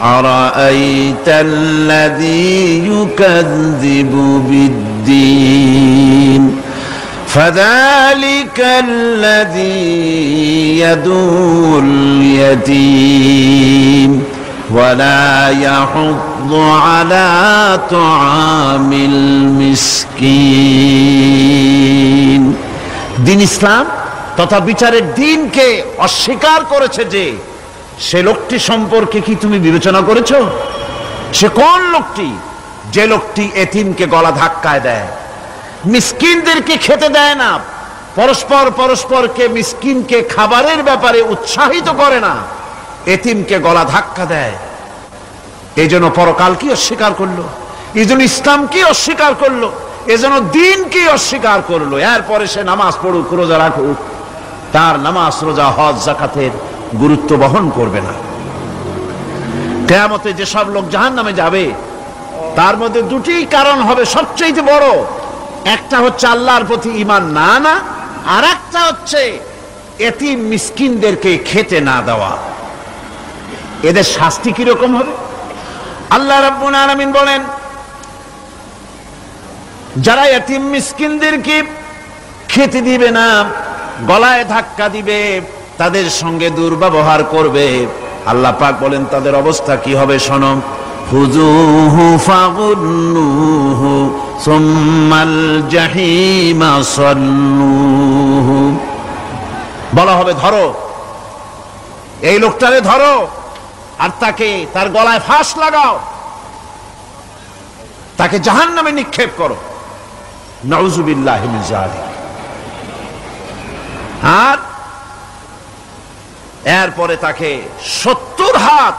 أرأيت الذي يكذب بالدين فذلك الذي يدعو اليتيم ولا يحض على طعام المسكين। দিন ইসলাম তথা বিচারের দিনকে অস্বীকার করেছে যে সে লোকটি সম্পর্কে কি তুমি বিবেচনা করেছো? সে কোন লোকটি? যে লোকটি এতিমকে গলা ধাক্কায় দেয়, মিসকিনদেরকে খেতে দেয় না, পরস্পরকে মিসকিনকে খাবারের ব্যাপারে উৎসাহিত করে না, এতিমকে গলা ধাক্কা দেয়। এই জন্য পরকালকে অস্বীকার করলো, এই জন্য ইসলামকে অস্বীকার করলো, এই জন্য দিনকে অস্বীকার করলো। এরপরে সে নামাজ পড়ুক, রোজা রাখুক, তার নামাজ, রোজা, হজ, যাকাতের গুরুত্ব বহন করবে না। কিয়ামতে যেসব লোক জাহান্নামে যাবে তার মধ্যে দুটি কারণ হবে সবচেয়ে বড়। একটা হচ্ছে আল্লাহর প্রতি ঈমান না আনা, আর একটা হচ্ছে এতিম মিসকিনদেরকে খেতে না দেওয়া। এদের শাস্তি কি রকম হবে? আল্লাহ রাব্বুল আলামিন বলেন, যারা এতিম মিসকিনদেরকে খেতে দিবে না, গলায় ধাক্কা দিবে, তাদের সঙ্গে দুর্ব্যবহার করবে, আল্লাহ পাক বলেন তাদের অবস্থা কি হবে শোনো। খুযূহু ফাগুল্লুহু সুম্মাল জাহিমা সাল্লুহু। বলা হবে ধরো এই লোকটারে, ধরো আর তাকে তার গলায় ফাঁস লাগাও, তাকে জাহান্নামে নিক্ষেপ করো। নাউযুবিল্লাহি মিন যালিক। আর এরপরে তাকে 70 হাত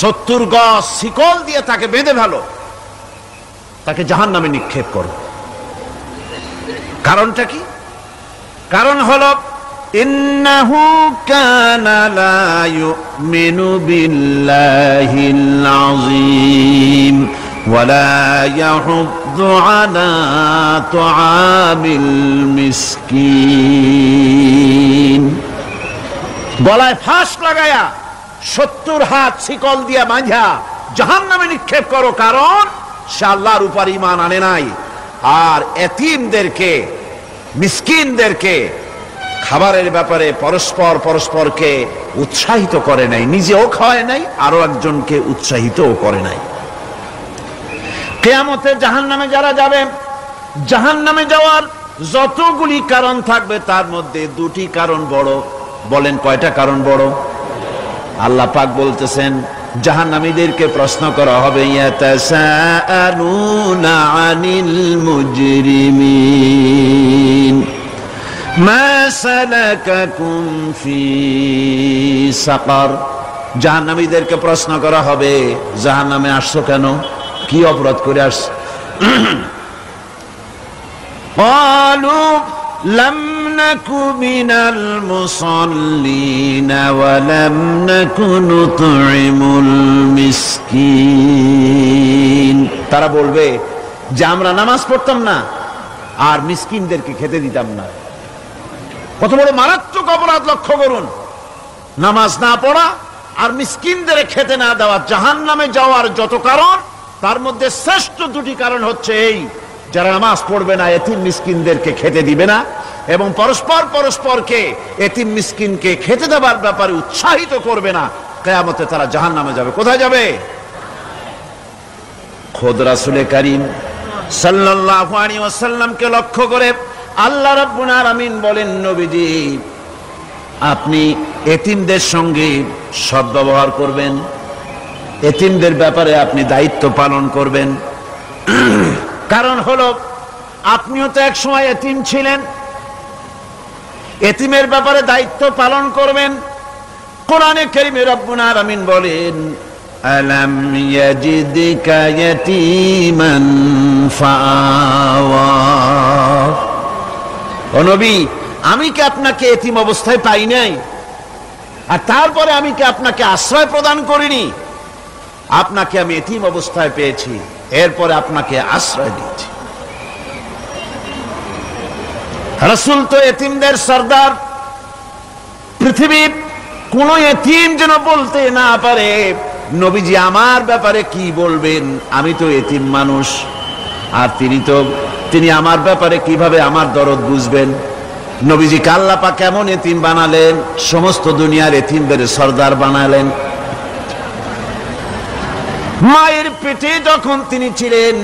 70 গজ শিকল দিয়ে তাকে বেঁধে ফেলো, তাকে জাহান্নামে নিক্ষেপ করো। কারণটা কি? কারণ হলো ইন্নাহু কানা লা ইউমিনু বিল্লাহিল আযীম ওয়া লা ইয়াহুদ্দু আলা তুআমিল মিসকিন। গলায় ফাঁস লাগায়া 70 হাত শিকল দিয়া বাঁধা জাহান্নামে নিক্ষেপ করো, কারণ সে আল্লাহর উপর ঈমান আনে নাই, আর এতিমদেরকে মিসকিনদেরকে খাবারের ব্যাপারে পরস্পরকে উৎসাহিত করে নাই, নিজেও খাওয়ায় নাই, আরো একজনকে উৎসাহিতও করে নাই। কিয়ামতে জাহান্নামে যারা যাবে, জাহান্নামে যাওয়ার যতগুলি কারণ থাকবে তার মধ্যে দুটি কারণ বড়। বলেন কয়টা কারণ বড়? আল্লাহ পাক বলতেছেন জাহান্নামীদেরকে প্রশ্ন করা হবে, ইয়াতাসাআলুনা আনিল মুজরিমিন মা সালাকাকুম ফি সাকার। জাহান্নামীদেরকে প্রশ্ন করা হবে, জাহান্নামে আসছো কেন, কি অপরাধ করে আসছো? ক্বালু লাম নাকু মিনাল মুসাল্লিনা ওয়া লাম নাকু নুতঈমুল মিসকিন। তারা বলবে যে আমরা নামাজ পড়তাম না আর মিসকিনদেরকে খেতে দিতাম না। কত বড় মারাত্মক অপরাধ লক্ষ্য করুন। নামাজ না পড়া আর মিসকিনদের খেতে না দেওয়া। জাহান্নামে যাওয়ার যত কারণ তার মধ্যে শ্রেষ্ঠ দুটি কারণ হচ্ছে এই, যারা নামাজ পড়বে না, এতিম মিসকিনদেরকে খেতে দিবে না এবং পরস্পরকে এতিম মিসকিনকে খেতে দেওয়ার ব্যাপারে উৎসাহিত করবে না, কিয়ামতে তারা জাহান্নামে যাবে। কোথায় যাবে? খোদ রাসূল করিম সাল্লাল্লাহু আলাইহি ওয়াসাল্লামকে লক্ষ্য করে আল্লাহ রাব্বুল আলামিন বলেন, নবীজি আপনি এতিমদের সঙ্গে সদ্ব্যবহার করবেন, এতিমদের ব্যাপারে আপনি দায়িত্ব পালন করবেন। কারণ হলো আপনিও তো এক সময় এতিম ছিলেন, এতিমের ব্যাপারে দায়িত্ব পালন করবেন। কোরআনে কারীমে রব্বুল আলামিন বলেন, আলাম ইয়াজিদকা ইয়াতীমান ফাআওয়া। ও নবী, আমি কি আপনাকে এতিম অবস্থায় পাই নাই? আর তারপরে আমি কি আপনাকে আশ্রয় প্রদান করিনি? আপনাকে আমি এতিম অবস্থায় পেয়েছি, এরপরে আপনাকে আশ্রয় দিয়েছি। রাসূল তো এতিমদের সরদার। পৃথিবীর কোন এতিম যেন বলতে না পারে নবীজি আমার ব্যাপারে কি বলবেন, আমি তো এতিম মানুষ, আর তিনি আমার ব্যাপারে কিভাবে আমার দরদ বুঝবেন। নবীজিকে আল্লাহ পাক কেমন এতিম বানালেন, সমস্ত দুনিয়ার এতিমদের সরদার বানালেন। মায়ের পেটে যখন তিনি ছিলেন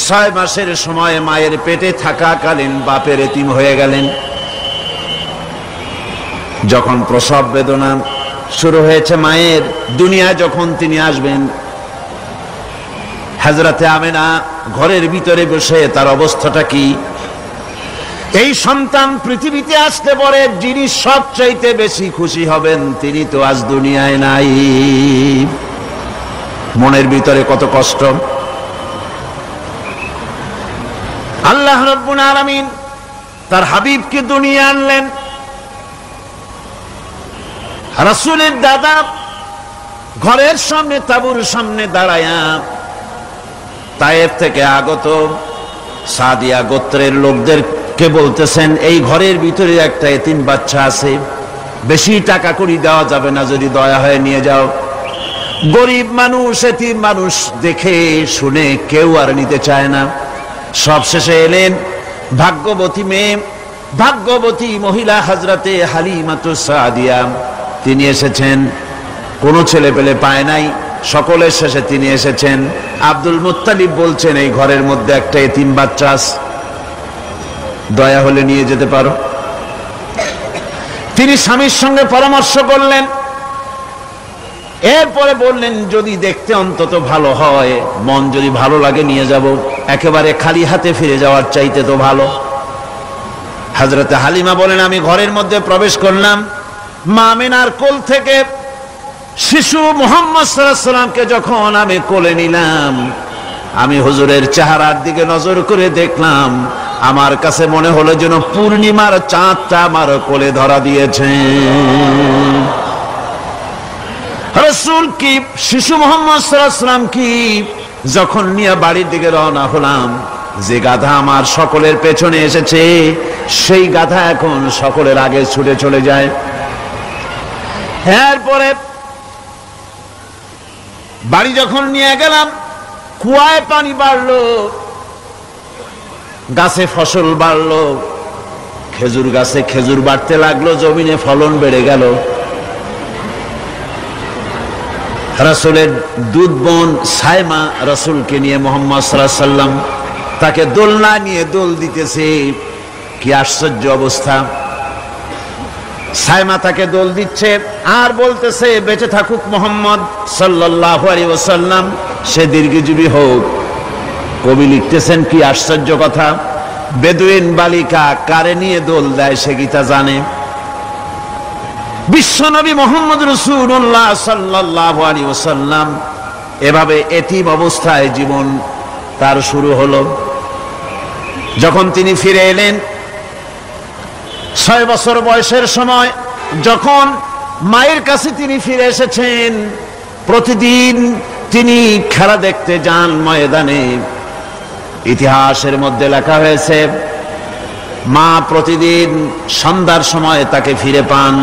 6 মাসের সময় মায়ের পেটে থাকাকালীন বাপের এতিম হয়ে গেলেন। যখন প্রসব বেদনা শুরু হয়েছে মায়ের, দুনিয়ায় যখন তিনি আসবেন, হযরতে আমেনা ঘরের ভিতরে বসে তার অবস্থাটা কি? এই সন্তান পৃথিবীতে আসতে পরে যিনি সবচাইতে বেশি খুশি হবেন তিনি তো আজ দুনিয়ায় নাই। মনের ভিতরে কত কষ্ট। আল্লাহ রাব্বুল আলামিন তার হাবিবকে দুনিয়া আনলেন। রাসূলের দাদা ঘরের সামনে তাঁবুর সামনে দাঁড়ায়া তায়েফ থেকে আগত সাদিয়া গোত্রের লোকদেরকে বলতেছেন, এই ঘরের ভিতরে একটা এতিম বাচ্চা আছে, বেশি টাকা কড়ি দেওয়া যাবে না, যদি দয়া হয়ে নিয়ে যাও। গরিব মানুষ, এতিম মানুষ দেখে শুনে কেউ আর নিতে চায় না। সবশেষে এলেন ভাগ্যবতী মেয়ে, ভাগ্যবতী মহিলা হযরতে হালিমাতুস সাদিয়া। তিনি এসেছেন, কোনো ছেলে পেলে পায় নাই, সকলের শেষে তিনি এসেছেন। আব্দুল মুত্তালিব বলছেন, এই ঘরের মধ্যে একটা এতিম বাচ্চা আছে, দয়া হলে নিয়ে যেতে পারো। তিনি স্বামীর সঙ্গে পরামর্শ করলেন, এরপরে বললেন যদি দেখতে অন্তত ভালো হয়, মন যদি ভালো লাগে নিয়ে যাব, একেবারে খালি হাতে ফিরে যাওয়ার চাইতে তো ভালো। হযরতে হালিমা বলেন, আমি ঘরের মধ্যে প্রবেশ করলাম, মা আমিনার কোল থেকে শিশু মুহাম্মদ সাল্লাল্লাহু আলাইহি ওয়াসাল্লামকে যখন আমি কোলে নিলাম, আমি হুজুরের চেহারার দিকে নজর করে দেখলাম, আমার কাছে মনে হলো যেন পূর্ণিমার চাঁদটা আমার কোলে ধরা দিয়েছে। রাসূল কি শিশু মুহাম্মদ সাল্লাল্লাহু আলাইহি ওয়াসাল্লাম কি যখন নিয়ে বাড়ির দিকে রওনা হলাম, যে গাধা আমার সকলের পেছনে এসেছে সেই গাধা এখন সকলের আগে ছুটে চলে যায়। এরপরে বাড়ি যখন নিয়ে গেলাম, কুয়ায় পানি বাড়লো, গাছে ফসল বাড়লো, খেজুর গাছে খেজুর বাড়তে লাগলো, জমিনে ফলন বেড়ে গেল। রাসূলের দুধ বোন সাইমা রাসূলকে নিয়ে মুহাম্মদ সাল্লাল্লাহু আলাইহি ওয়াসাল্লাম তাকে দোলনা নিয়ে দোল দিতেছে। কি আশ্চর্য অবস্থা! সাইমা তাকে দোল দিচ্ছে আর বলতেছে, বেঁচে থাকুক মুহাম্মদ সাল্লাল্লাহু আলাইহি ওয়াসাল্লাম, সে দীর্ঘজীবী হোক। কবি লিখতেছেন, কি আশ্চর্য কথা! বেদুইন বালিকা কারে নিয়ে দোল দেয় সে কি তা জানে? বিশ্বনবী মুহাম্মদ রাসূলুল্লাহ সাল্লাল্লাহু আলাইহি ওয়াসাল্লাম এভাবে এতিম অবস্থায় জীবন তার শুরু হলো। যখন তিনি ফিরে এলেন 6 বছর বয়সের সময়, যখন মায়ের কাছে তিনি ফিরে এসেছেন, প্রতিদিন তিনি খেলা দেখতে যান ময়দানে। ইতিহাসের মধ্যে লেখা হয়েছে, মা প্রতিদিন সন্ধ্যার সময় তাকে ফিরে পান।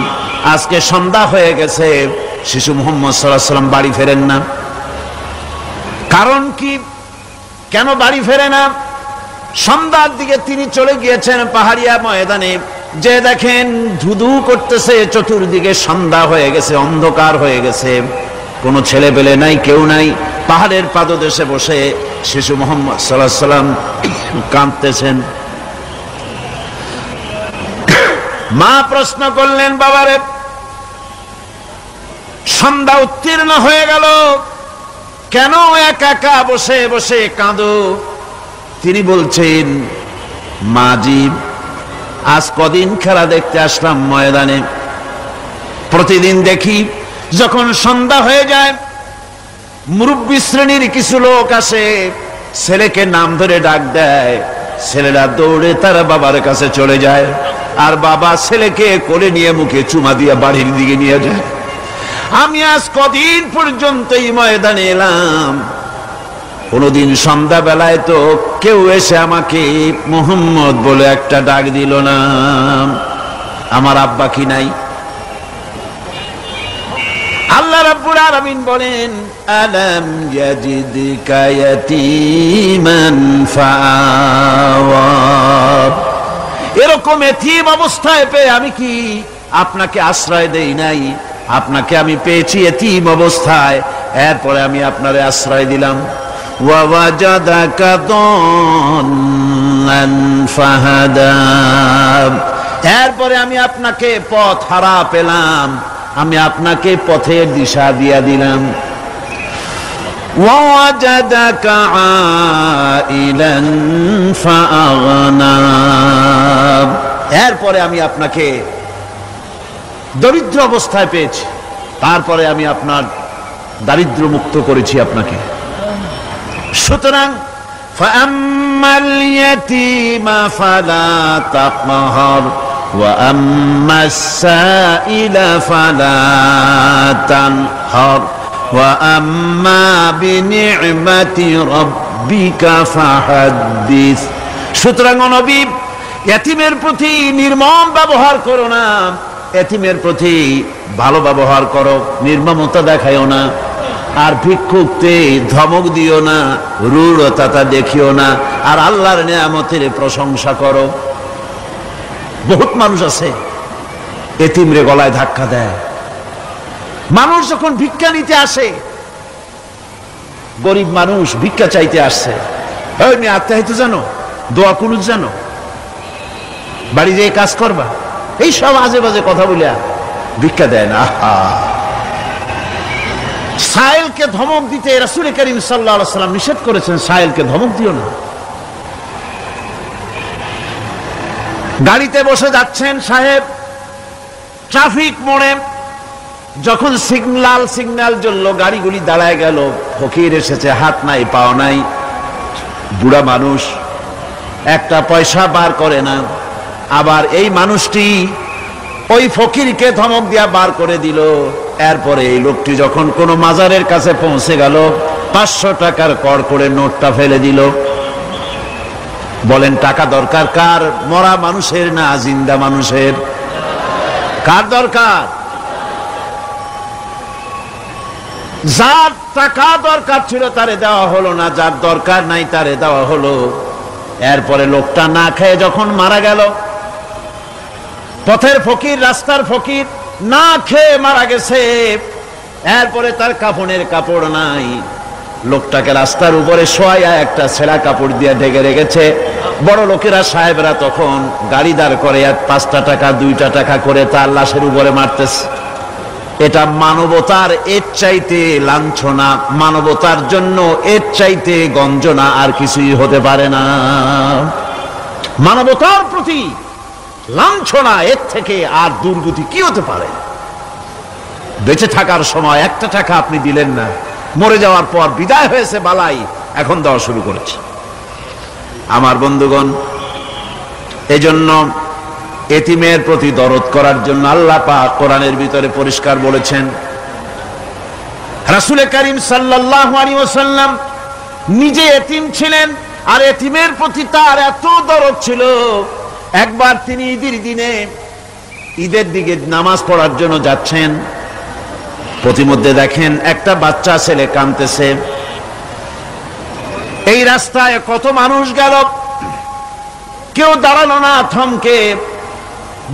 আজকে সন্ধ্যা হয়ে গেছে, শিশু মুহাম্মদ সাল্লাল্লাহু আলাইহি ওয়াসাল্লাম বাড়ি ফেরেন না। কারণ কি, কেন বাড়ি ফেরে না? সন্ধ্যার দিকে তিনি চলে গিয়েছেন পাহাড়িয়া ময়দানে, যে দেখেন ধুধু করতেছে, চতুর্দিকে সন্ধ্যা হয়ে গেছে, অন্ধকার হয়ে গেছে, কোনো ছেলে পেলে নাই, কেউ নাই। পাহাড়ের পাদদেশে বসে শিশু মুহাম্মদ সাল্লাল্লাহু আলাইহি ওয়াসাল্লাম কাঁদতেছেন। মা প্রশ্ন করলেন, বাবারে সন্ধ্যা উত্তীর্ণ হয়ে গেল, কেন একা একা বসে বসে কাঁদো? তিনি বলছেন, মাজি আজ কদিন খেলা দেখতে আসলাম ময়দানে, প্রতিদিন দেখি যখন সন্ধ্যা হয়ে যায় মুরব্বী শ্রেণীর কিছু লোক আসে, ছেলেকে নাম ধরে ডাক দেয়, ছেলেরা দৌড়ে তার বাবার কাছে চলে যায়, আর বাবা ছেলেকে কোলে নিয়ে মুখে চুমা দিয়ে বাড়ির দিকে নিয়ে যায়। আমি আজ কদিন পর্যন্ত এই ময়দানে এলাম, কোনদিন সন্ধ্যা বেলায় তো কেউ এসে আমাকে মুহাম্মদ বলে একটা ডাক দিল না। আমার আব্বা কি নাই? আল্লাহ রাব্বুল আলামিন বলেন, আলাম ইয়াজিদকা ইয়াতীমান ফাআওয়া, এরকম এতিম অবস্থায় পেয়ে আমি কি আপনাকে আশ্রয় দেই নাই? আপনাকে আমি পেয়েছি এতিম অবস্থায়, এরপরে আমি আপনারে আশ্রয় দিলাম। ওয়া ওয়াজাদাকা দাল্লান ফাহাদা, এরপরে আমি আপনাকে পথ হারা পেলাম, আমি আপনাকে পথের দিশা দিয়া দিলাম। ওয়া ওয়াজাদাকা আইলান ফাআগনা, এরপরে আমি আপনাকে দরিদ্র অবস্থায় পেয়েছি, তারপরে আমি আপনার দারিদ্র মুক্ত করেছি আপনাকে। সুতরাং ফাআম্মাল ইয়াতীমা ফালা তাকহার ওয়া আম্মাস সাইলা ফালা তানহার ওয়া আম্মা বিনি'মাতি রাব্বিকা ফাহাদ্দিস। সুতরাং নবী, এতিমের প্রতি নির্মম ব্যবহার করো না, এতিমের প্রতি ভালো ব্যবহার করো, নির্মমতা দেখাইও না। আর ভিক্ষুককে ধমক দিও না, রূঢ়তা দেখিও না, আর আল্লাহর নিয়ামতের প্রশংসা করো। বহুত মানুষ আছে এতিমরে গলায় ধাক্কা দেয়। মানুষ যখন ভিক্ষা নিতে আসে, গরিব মানুষ ভিক্ষা চাইতে আসছে, আমি আত্মাহিত জানো, দোয়া কুনুত জানো, বাড়ি যেয়ে কাজ করবা, এই সব আজে বাজে কথা বলিয়া ভিক্ষা দেয় না। সাইলকে ধমক দিতে রাসূল করিম সাল্লাল্লাহু আলাইহি ওয়াসাল্লাম নিষেধ করেছেন, সাইলকে ধমক দিও না। গাড়িতে বসে যাচ্ছেন সাহেব, ট্রাফিক মোড়ে যখন সিগন্যাল জ্বললো, গাড়িগুলি দাঁড়ায় গেল, ফকির এসেছে, হাত নাই পাও নাই, বুড়া মানুষ, একটা পয়সা বার করে না। আবার এই মানুষটি ওই ফকিরকে ধমক দিয়া বার করে দিল। এরপরে এই লোকটি যখন কোনো মাজারের কাছে পৌঁছে গেল, 500 টাকার কড়কড়ে নোটটা ফেলে দিল। বলেন টাকা দরকার কার? মরা মানুষের না জিন্দা মানুষের? কার দরকার? যার টাকা দরকার ছিল তারে দেওয়া হলো না, যার দরকার নাই তারে দেওয়া হলো। এরপরে লোকটা না খেয়ে যখন মারা গেল, পথের ফকির, রাস্তার ফকির, না খেয়ে মারা গেছে। এরপরে তার কাফনের কাপড় নাই, লোকটাকে রাস্তার উপরে শোয়াইয়া একটা ছেঁড়া কাপড় দিয়ে ঢেকে রেখেছে। বড় লোকেরা, সাহেবরা তখন গাড়ি দাঁড় করে 5টা টাকা 2টা টাকা করে তার লাশের উপরে মারতেছে। এটা মানবতার এর চাইতে লাঞ্ছনা, মানবতার জন্য এর চাইতে গঞ্জনা আর কিছুই হতে পারে না। মানবতার প্রতি লাঞ্ছনা এর থেকে আর দুর্গতি কি হতে পারে? বেঁচে থাকার সময় 1টা টাকা আপনি দিলেন না, মরে যাওয়ার পর বিদায় হয়েছে বালাই, এখন দেওয়া শুরু করেছে। আমার বন্ধুগণ, এজন্য এতিমের প্রতি দরদ করার জন্য আল্লাহ পাক কোরআনের ভিতরে পরিষ্কার বলেছেন। রাসূল করিম সাল্লাল্লাহু আলাইহি ওয়াসাল্লাম নিজে এতিম ছিলেন, আর এতিমের প্রতি তার এত দরদ ছিল, একবার তিনি ঈদের দিকে নামাজ পড়ার জন্য যাচ্ছেন। প্রতিমধ্যে দেখেন একটা বাচ্চা ছেলে কাঁদতেছে। এই রাস্তায় কত মানুষ গেল, কেউ দাঁড়ালো না থমকে,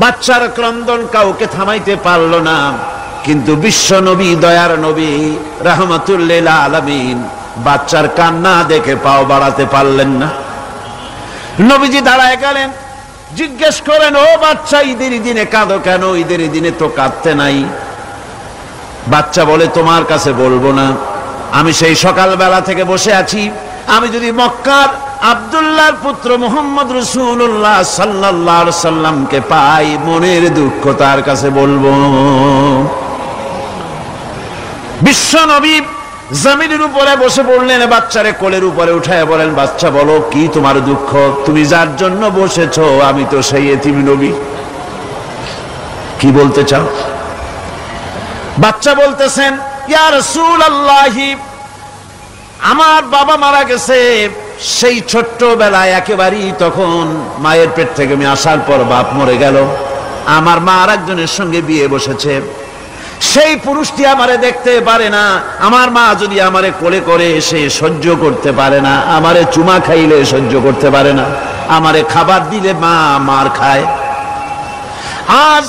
বাচ্চার ক্রন্দন কাউকে থামাইতে পারল না। কিন্তু বিশ্ব নবী, দয়ার নবী রাহমাতুল লিল আলামিন বাচ্চার কান্না দেখে পাও বাড়াতে পারলেন না। নবীজি দাঁড়ায় গেলেন, জিজ্ঞেস করেন, ও বাচ্চা, ঈদের দিনে কাঁদো কেন? ঈদের দিনে তো কাঁদতে নাই। বাচ্চা বলে, তোমার কাছে বলবো না, আমি সেই সকালবেলা থেকে বসে আছি, আমি যদি মক্কার আব্দুল্লাহর পুত্র মুহাম্মদ রাসূলুল্লাহ সাল্লাল্লাহু আলাইহি সাল্লামকে পাই, মনের দুঃখ তার কাছে বলবো। বিশ্ব নবী জমিনের উপরে বসে পড়লেন, বাচ্চারে কোলের উপরে উঠায় বলেন, বাচ্চা বলো কি তোমার দুঃখ? তুমি যার জন্য বসেছো আমি তো সেই এতিম নবী, কি বলতে চাও? বাচ্চা বলতেছেন, ইয়া রাসূলুল্লাহ, আমার বাবা মারা গেছে সেই ছোট্টবেলায়, একেবারেই তখন মায়ের পেট থেকে আমি আসার পর বাপ মরে গেল। আমার মা আর একজনের সঙ্গে বিয়ে বসেছে, সেই পুরুষটি আমারে দেখতে পারে না, আমার মা যদি আমারে কোলে করে এসে সহ্য করতে পারে না, আমারে চুমা খাইলে সহ্য করতে পারে না, আমারে খাবার দিলে মা মার খায়। আজ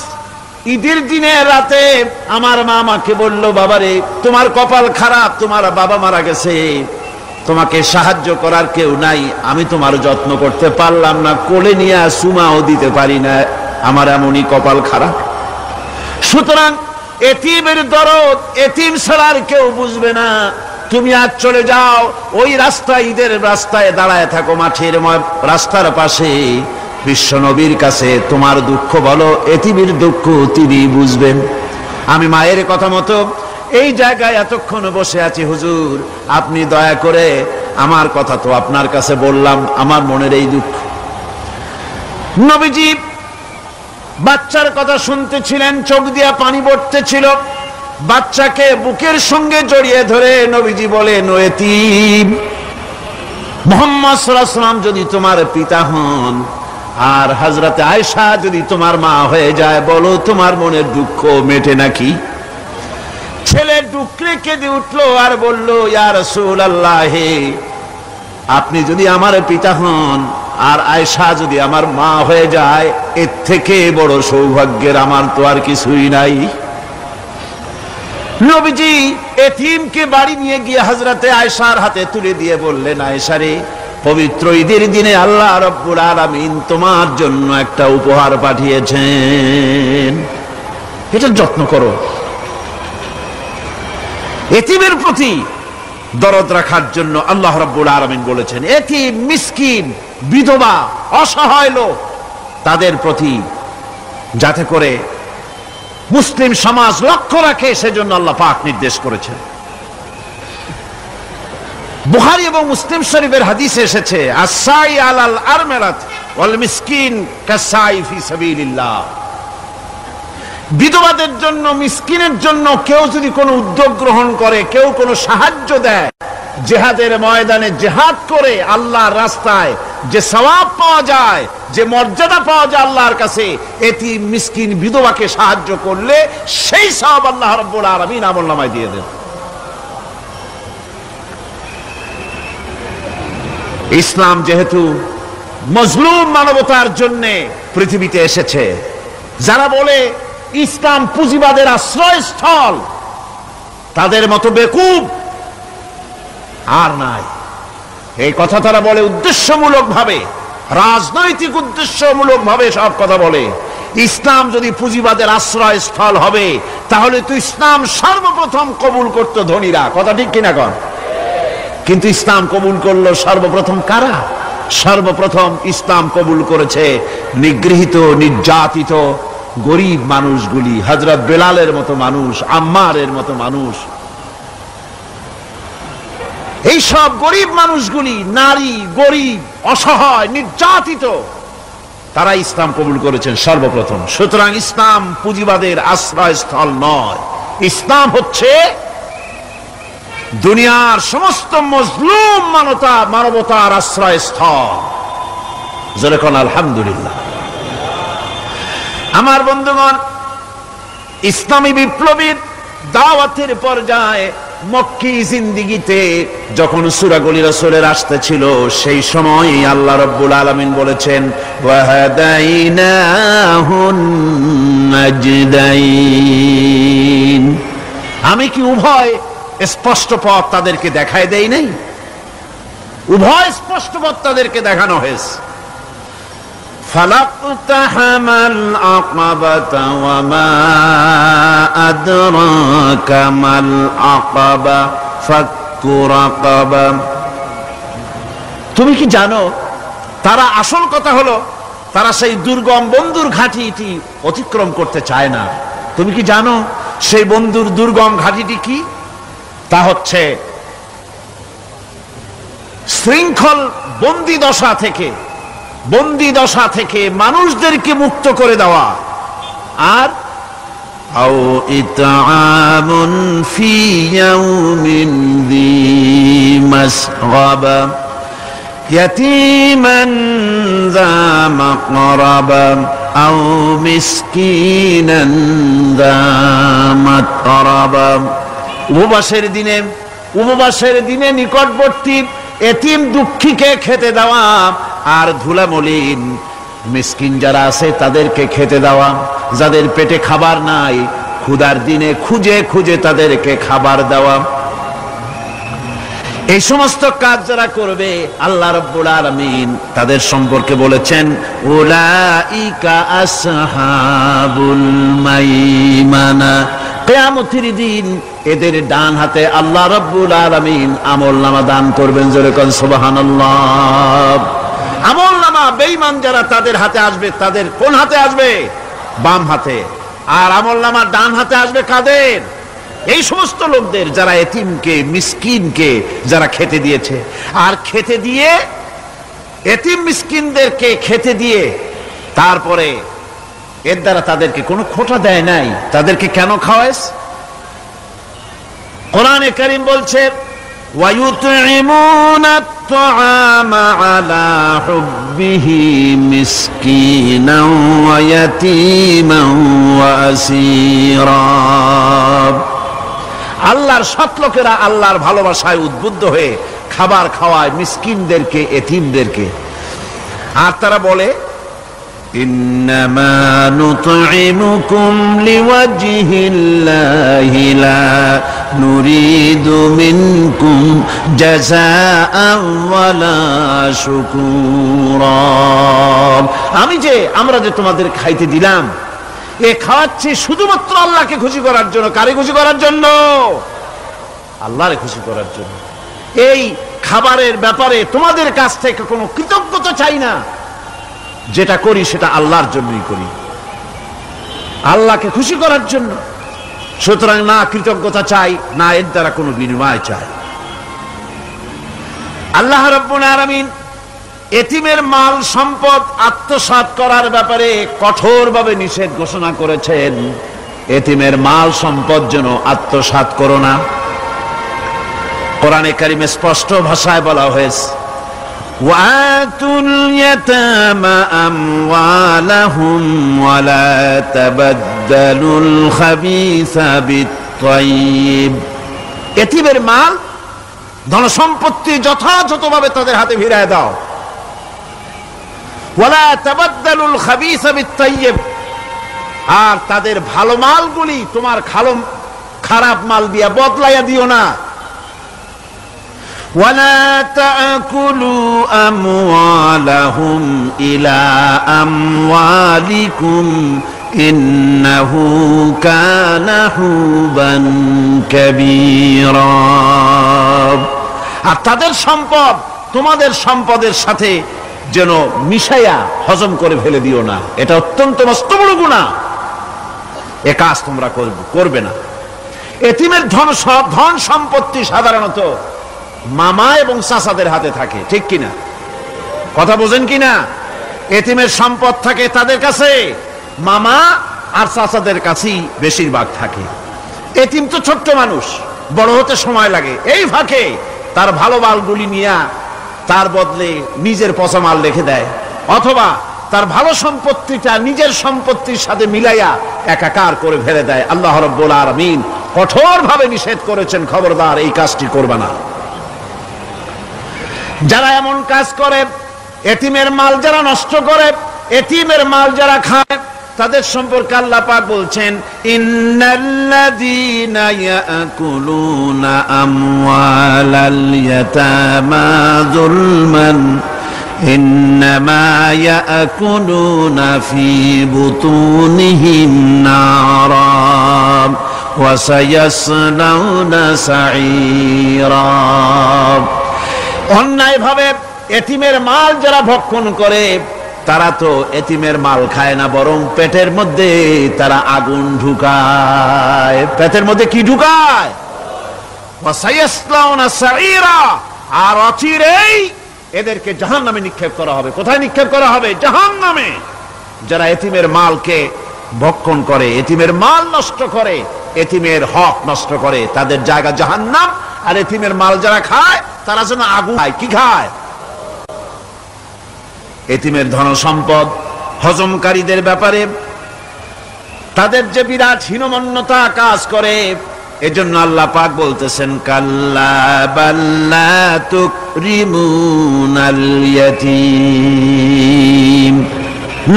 ঈদের দিনে রাতে আমার মা আমাকে বলল, বাবারে তোমার কপাল খারাপ, তোমার বাবা মারা গেছে, তোমাকে সাহায্য করার কেউ নাই, আমি তোমার যত্ন করতে পারলাম না, কোলে নিয়ে চুমাও দিতে পারি না, আমার এমনই কপাল খারাপ। সুতরাং এতিমের দরদ এতিম ছাড়া আর কেউ বুঝবে না। তুমি আজ চলে যাও, ওই রাস্তায়, ঈদের রাস্তায় দাঁড়ায় থাকো, মাঠের রাস্তার পাশে, বিশ্ব নবীর কাছে তোমার দুঃখ বলো, এতিমের দুঃখ তিনি বুঝবেন। আমি মায়ের কথা মতো এই জায়গায় এতক্ষণ বসে আছি, হুজুর আপনি দয়া করে, আমার কথা তো আপনার কাছে বললাম, আমার মনের এই দুঃখ। নবীজি বাচ্চার কথা শুনতেছিলেন, চোখ দিয়া পানি পড়তেছিল, বাচ্চাকে বুকের সঙ্গে জড়িয়ে ধরে নবীজি বলেন, ও এতিম, মুহাম্মদ সাল্লাল্লাহু আলাইহি ওয়াসাল্লাম যদি তোমার পিতা হন আর হযরতে আয়েশা যদি তোমার মা হয়ে যায়, বলো তোমার মনের দুঃখ মেটে নাকি? ছেলে ডুকরে কেঁদে উঠলো আর বলল, ইয়া রাসূলুল্লাহ, আপনি যদি আমার পিতা হন আর আয়েশা যদি আমার মা হয়ে যায়, এর থেকে বড় সৌভাগ্যের আমার তো আর কিছুই নাই। নবীজি এতিমকে বাড়ি নিয়ে গিয়ে হযরতে আয়েশার হাতে তুলে দিয়ে বললেন, আয়েশা রে, পবিত্র ঈদের দিনে আল্লাহ রাব্বুল আলামিন তোমার জন্য একটা উপহার পাঠিয়েছেন, এটা যত্ন করো। এতিমের প্রতি দরদ রাখার জন্য আল্লাহ রাব্বুল আলামিন বলেছেন, এতিম, মিসকিন, বিধবা, অসহায় লোক, তাদের প্রতি যাতে করে মুসলিম সমাজ লক্ষ্য রাখে, সেজন্য আল্লাহ পাক নির্দেশ করেছেন। বুখারী এবং মুসলিম শরীফের হাদিসে এসেছে, আস-সাই আলাল আরমালাত ওয়াল মিসকিন কাস-সাই ফি সাবিলিল্লাহ। বিধবাদের জন্য, মিসকিনের জন্য কেউ যদি কোনো উদ্যোগ গ্রহণ করে, কেউ কোনো সাহায্য দেয়, জিহাদের ময়দানে জিহাদ করে আল্লাহর রাস্তায় যে সওয়াব পাওয়া যায়, যে মর্যাদা পাওয়া যায় আল্লাহর কাছে, এতিম, মিসকিন, বিধবাকে সাহায্য করলে সেই সওয়াব আল্লাহ রাব্বুল আলামিন আমলনামায় দিয়ে দেন। ইসলাম যেহেতু মজলুম মানবতার জন্য পৃথিবীতে এসেছে, যারা বলে ইসলাম পুঁজিবাদের আশ্রয়স্থল, তাদের মতো বেকুব আর নাই। এই কথা তারা বলে উদ্দেশ্যমূলক ভাবে, রাজনৈতিক উদ্দেশ্যমূলক ভাবে সব কথা বলে। ইসলাম যদি পুঁজিবাদের আশ্রয়স্থল হবে, তাহলে তো ইসলাম সর্বপ্রথম কবুল করতো ধনীরা, কথা ঠিক কিনা কন? কিন্তু ইসলাম কবুল করলো সর্বপ্রথম কারা? সর্বপ্রথম ইসলাম কবুল করেছে নিগৃহীত, নির্যাতিত গরিব মানুষগুলি, হযরত বেলালের মতো মানুষ, আম্মারের মতো মানুষ। এই সব গরিব মানুষগুলি, নারী, গরিব, অসহায়, নির্যাতিত, তারা ইসলাম কবুল করেছেন সর্বপ্রথম। সুতরাং ইসলাম পুঁজিবাদের আশ্রয়স্থল নয়, ইসলাম হচ্ছে দুনিয়ার সমস্ত মজলুম মানবতার আশ্রয়স্থল। যেরকম আলহামদুলিল্লাহ। আমার বন্ধুগণ, ইসলামী বিপ্লবীর দাওয়াতের পর্যায়ে মক্কি জিন্দেগিতে যখন সূরাগুলি রাসূলের আসতেছিল, সেই সময় আল্লাহ রাব্বুল আলামিন বলেছেন, ওয়াহাদাইনাহুন নাজদাইন, আমি কি উভয় স্পষ্ট পথ তাদেরকে দেখায় দেই নাই? উভয় স্পষ্ট পথ তাদেরকে দেখানো হয়েছে। ফালাকতাহামাল আকাবাতা ওয়া মা আদরাকা মাল আকাবা ফাক্কু রাকাবা। তুমি কি জানো, তারা, আসল কথা হলো তারা সেই দুর্গম বন্ধুর ঘাঁটিটি অতিক্রম করতে চায় না। তুমি কি জানো সেই বন্ধুর দুর্গম ঘাঁটিটি কি? তা হচ্ছে শৃঙ্খল বন্দি দশা থেকে মানুষদেরকে মুক্ত করে দেওয়া, আর আও ইতআমুন ফি ইয়াউমিন যী মাসগাবা ইয়াতীমান যা মাকরাবা আও মিসকিনান যা মাতরাবা। উপবাসের দিনে নিকটবর্তী এতিম দুঃখীকে খেতে দেওয়া, আর ধুলামলিন মিসকিন যারা আছে তাদেরকে খেতে দেওয়া। যাদের পেটে খাবার নাই, ক্ষুধার দিনে খুঁজে খুঁজে তাদেরকে খাবার দেওয়া। এই সমস্ত কাজ যারা করবে, আল্লাহ রাব্বুল আলামিন তাদের সম্পর্কে বলেছেন উলাইকা আসহাবুল মাইমানা। কিয়ামতের দিন এদের ডান হাতে আল্লাহ রাব্বুল আলামিন আমলনামা দান করবেন। জোরে কোন সুবহানাল্লাহ। আমলনামা বেঈমান যারা তাদের হাতে আসবে, তাদের কোন হাতে আসবে? বাম হাতে। আর আমলনামা ডান হাতে আসবে কাদের? এই সমস্ত লোকদের যারা এতিমকে মিসকিনকে যারা খেতে দিয়েছে। আর খেতে দিয়ে এতিম মিসকিনদেরকে খেতে দিয়ে তারপরে এর দ্বারা তাদেরকে কোনো খোঁটা দেয় নাই। তাদেরকে কেন খাওয়াস? কোরআনে কারীম বলছে ওয়ায়ুতঈমুনা আত-তাআমা আলা হুব্বিহি মিসকিনান ওয়া ইয়াতীমান ওয়া আসীরা। আল্লাহর সৎ লোকেরা আল্লাহর ভালোবাসায় উদ্বুদ্ধ হয়ে খাবার খাওয়ায় মিসকিনদেরকে, এতিমদেরকে। আর তারা বলে ইন্নামা নুতঈমুকুম লিওয়াজহিল্লাহি লা নুরিদু মিনকুম জাযাআন ওয়ালা শুকুরা। আমরা যে তোমাদের খাইতে দিলাম, এ খাওয়াচ্ছি শুধুমাত্র আল্লাহকে খুশি করার জন্য। কারে খুশি করার জন্য? আল্লাহরে খুশি করার জন্য। এই খাবারের ব্যাপারে তোমাদের কাছ থেকে কোনো কৃতজ্ঞতা চাই না। যেটা করি সেটা আল্লাহর জন্যই করি, আল্লাহকে খুশি করার জন্য। সুতরাং না কৃতজ্ঞতা চাই, না এর দ্বারা কোনো বিনিময় চাই। আল্লাহ রাব্বুল আলামিন এতিমের মাল সম্পদ আত্মসাৎ করার ব্যাপারে কঠোরভাবে নিষেধ ঘোষণা করেছেন। এতিমের মাল সম্পদ যেন আত্মসাৎ করো না। কোরআনে কারিমে স্পষ্ট ভাষায় বলা হয়েছে ওয়াতুল ইয়াতামা আমওয়ালাহুম ওয়ালা তাবাদদালুল খাবিসা বিত-তাইয়্যিব। এতিমের মাল ধন সম্পত্তি যথাযথভাবে তাদের হাতে ফিরিয়ে দাও। ওয়ালা তাবাদদালুল খাবিসা বিত-তাইয়্যিব। আর তাদের ভালো মালগুলি তোমার খারাপ মাল দিয়া বদলাইয়া দিও না। ولا تأكلوا أموالهم إلى أموالكم إنه كان حوبا كبيرا। আর তাদের সম্পদ তোমাদের সম্পদের সাথে যেন মিশাইয়া হজম করে ফেলে দিও না। এটা অত্যন্ত মস্ত বড় গুনাহ। এ কাজ তোমরা করবে না। এতিমের ধন সম্পত্তি সাধারণত মামা এবং চাচাদের হাতে থাকে, ঠিক কিনা? কথা বোঝেন কিনা? এতিমের সম্পদ থাকে তাদের কাছে, মামা আর চাচাদের কাছেই বেশিরভাগ থাকে। এতিম তো ছোট্ট মানুষ, বড় হতে সময় লাগে। এই ফাঁকে তার ভালো মালগুলি নিয়ে তার বদলে নিজের পচা মাল রেখে দেয়, অথবা তার ভালো সম্পত্তিটা নিজের সম্পত্তির সাথে মিলাইয়া একাকার করে ফেলে দেয়। আল্লাহ রাব্বুল আলামিন কঠোরভাবে নিষেধ করেছেন, খবরদার এই কাজটি করবে না। যারা এমন কাজ করে, এতিমের মাল যারা নষ্ট করে, এতিমের মাল যারা খায়, তাদের সম্পর্কে আল্লাহ পাক বলছেন ইন্নাল্লাযীনা ইয়াকুলুনা আমওয়ালাল ইয়াতামা যুলমান ইন্নামা ইয়াকুলুনা ফি বুতুনিহিম নারা ওয়া সায়াসলাউনা সাঈরা। অন্যায়ভাবে এতিমের মাল যারা ভক্ষণ করে, তারা তো এতিমের মাল খায় না, বরং পেটের মধ্যে তারা আগুন ঢুকায়। পেটের মধ্যে কি ঢুকায়? ওয়াসায়াসলাউনা সাঈরা। আর অচিরেই এদেরকে জাহান্নামে নিক্ষেপ করা হবে। কোথায় নিক্ষেপ করা হবে? জাহান্নামে। যারা এতিমের মালকে ভক্ষণ করে, এতিমের মাল নষ্ট করে, এতিমের হক নষ্ট করে, তাদের জায়গা জাহান্নাম। আর এতিমের মাল যারা খায় তারা যেন আগুন খায়। কি খায়? এতিমের ধন সম্পদ হজমকারীদের ব্যাপারে তাদের যে বিরাট হীনমন্যতা কাজ করে, এজন্য আল্লাহ পাক বলতেছেন কাল্লা বাল্লা তুকরিমুনাল ইয়াতীম,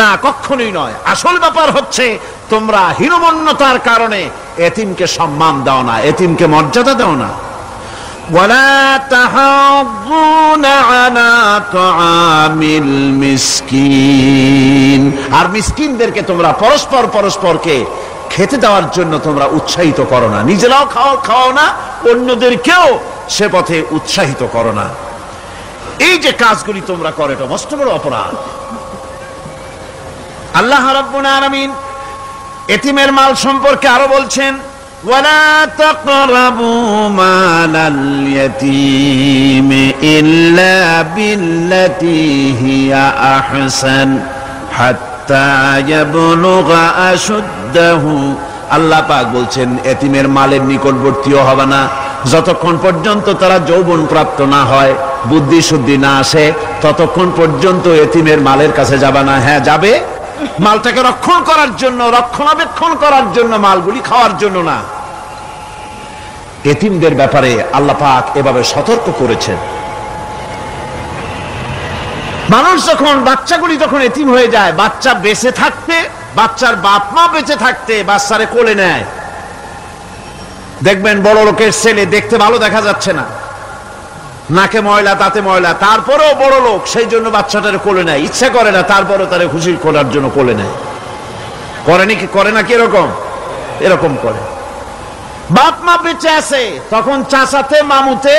না কখনোই নয়। আসল ব্যাপার হচ্ছে তোমরা হীনমন্যতার কারণে এতিমকে সম্মান দাও না, এতিমকে মর্যাদা দাও না। ওয়ালা তাহাজ্জুনা আলা তুআমিল মিসকিন, আর মিসকিনদেরকে তোমরা পরস্পরকে খেতে দেওয়ার জন্য তোমরা উৎসাহিত করো না, নিজেরাও খাও না, অন্যদেরকেও সে পথে উৎসাহিত করো না। এই যে কাজগুলি তোমরা করো, এটা মস্ত বড় অপরাধ। আল্লাহ রাব্বুল আলামিন এতিমের মাল সম্পর্কে আরো বলছেন ওয়ালা তাকরাবু মালাল ইয়াতীম ইল্লা বিল্লাতী হিয়া আহসান হাত্তা ইয়াবলুগা আশুদ্দাহু। আল্লাহ পাক বলছেন এতিমের মালের নিকটবর্তীও হবে না যতক্ষণ পর্যন্ত তারা যৌবন প্রাপ্ত না হয়, বুদ্ধি শুদ্ধি না আসে, ততক্ষণ পর্যন্ত এতিমের মালের কাছে যাবে না। হ্যাঁ যাবে, মালটাকে রক্ষণ করার জন্য, রক্ষণাবেক্ষণ করার জন্য, মালগুলি খাওয়ার জন্য না। এতিমদের ব্যাপারে আল্লাহ পাক এভাবে সতর্ক করেছেন। মানুষ যখন, বাচ্চাগুলি যখন এতিম হয়ে যায়, বাচ্চা বেঁচে থাকতে, বাচ্চার বাপ মা বেঁচে থাকতে বাচ্চারে কোলে নেয়। দেখবেন বড় লোকের ছেলে দেখতে ভালো দেখা যাচ্ছে না, নাকে ময়লা তাতে ময়লা, তারপরেও বড় লোক, সেই জন্য বাচ্চাটারে কোলে নেয়, ইচ্ছা করে না, তারপরে তারে খুশি করার জন্য কোলে নেয়। করে না কি এরকম করে। বাপ মা বেঁচে আছে তখন চাচাতে মামুতে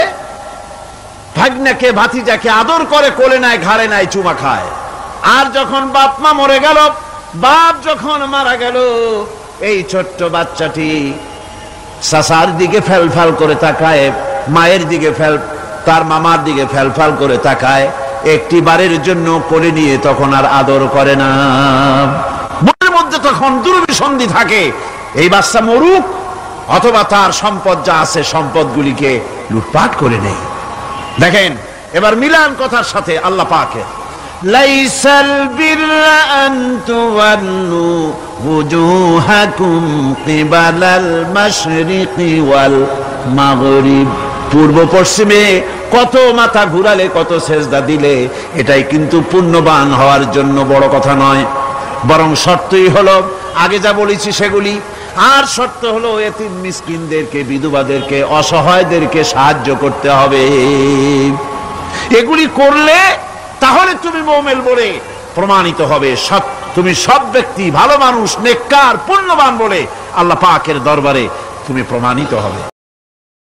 ভাগ্নাকে ভাতিজাকে আদর করে কোলে নেয়, ঘাড়ে নেয়, চুমা খায়। আর যখন বাপ মা মরে গেল, বাপ যখন মারা গেল, এই ছোট্ট বাচ্চাটি চাচার দিকে ফেলফাল করে তাকায়, মায়ের দিকে তার মামার দিকে ফেলফাল করে তাকায়, একটি বারের জন্য কোলে নিয়ে তখন আর আদর করে না। মনের মধ্যে তখন দুর্বিসন্ধি থাকে, এই বাচ্চা মরুক অথবা তার সম্পদ যা আছে সম্পদগুলিকে লুটপাট করে নেই। দেখেন এবার মিলান কথার সাথে আল্লাহ পাকের লাইসাল বিররা আন তুওয়াল্লু ওয়ুজুহাকুম কিবালাল মাশরিকি ওয়াল মাগরিব। পূর্ব পশ্চিমে কত মাথা ঘুরালে, কত সেজদা দিলে, এটাই কিন্তু পুণ্যবান হওয়ার জন্য বড় কথা নয়, বরং শর্তই হলো আগে যা বলেছি সেগুলি। আর শর্ত হলো এতিম মিসকিনদেরকে, বিধবাদেরকে, অসহায়দেরকে সাহায্য করতে হবে। এগুলি করলে তাহলে তুমি মুমিন বলে প্রমাণিত হবে, তুমি সব ব্যক্তি ভালো মানুষ, নেককার, পুণ্যবান বলে আল্লাহ পাকের দরবারে তুমি প্রমাণিত হবে।